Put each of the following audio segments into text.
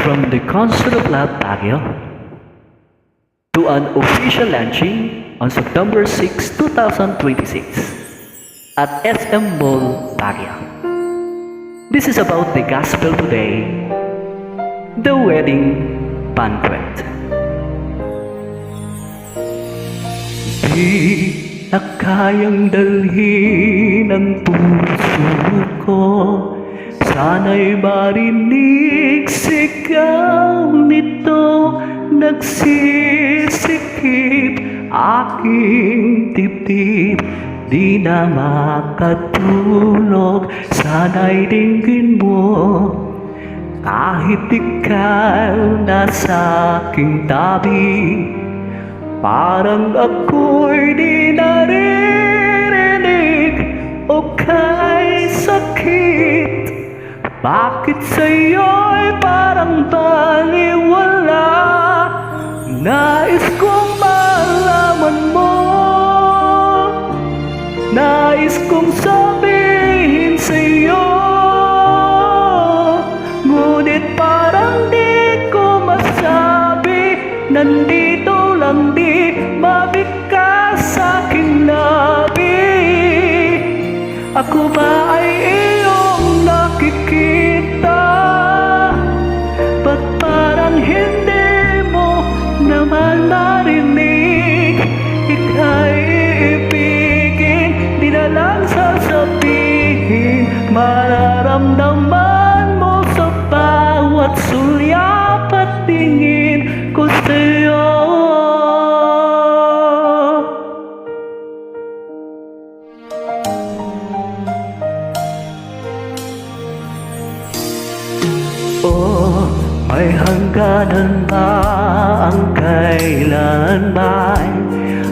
from the Concert of Love Baguio to an official launching on September 6, 2026 at SM Mall Baguio. This is about the gospel today, the wedding banquet. Di na kayang dalhin ang puso ko, sana'y marinig sigaw nito, nagsisikip aking dibdib, di na makatulog, sana'y dinggin mo, kahit ikaw nasa aking tabi, parang ako'y di naririnig o kay sakit. Bakit sa'yo'y parang baliwala? Nais kong malaman mo, nais kong sabihin sa'yo, ngunit parang di ko masabi. Nandito lang di mabigkas sa aking labi. Ako ba ay iyong nakikita? Ba't parang hindi mo naman marinig? Ika'y iibigin, di na lang sasabihin. Mararamdaman mo sa bawat sulyap at tingin ko sa'yo. Oh, may hangganan ba ang kailanman?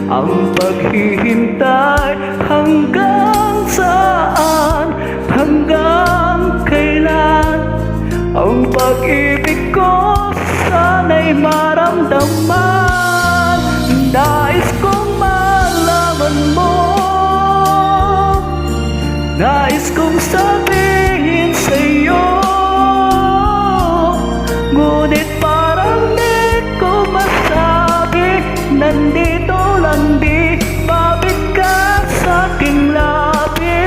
Ang paghihintay hanggang saan? Hanggang kailan? Ang pag-ibig ko sana'y maramdaman. Nais kong malaman mo, nais kong sabihin sa'yo, ngunit parang di ko masabi. Nandito lang di mabigkas sa aking labi.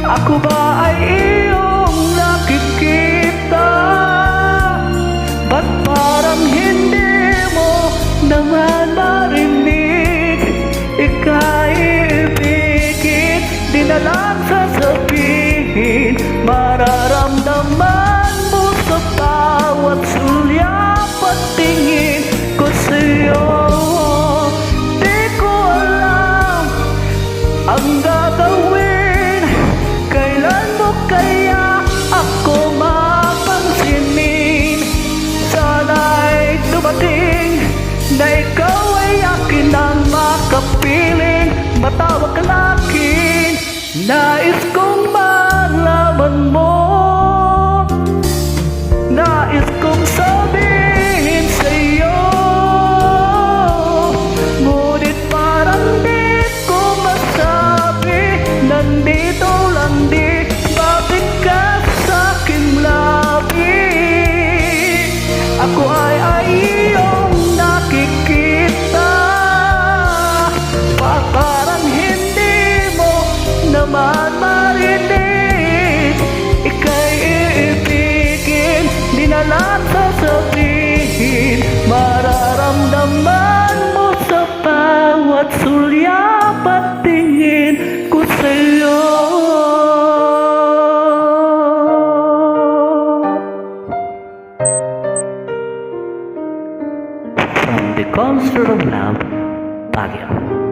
Ako ba ay iyong nakikita? Ba't parang hindi mo naman marinig? Ika'y ibigin, di na lang sasabihin. Mararamdaman mo sa bawat sulyap at tingin ko sa'yo. Di ko alam ang gagawin, kailan mo kaya ako mapansinin? Sana'y dumating na ikaw ay akin ang makapiling. Matawag ka akin, nais kong malaman mo, nais kong sabihin sa'yo, ngunit parang di ko masabi. Nandito lang di mabigkas sa aking labi. Ako ay iyong nakikita, parang hindi mo naman marinig. Ika'y iibigin, di na lang sasabihin. Mararamdaman mo sa bawat sulyap at tingin ko sa'yo. From the Concert of Love Baguio.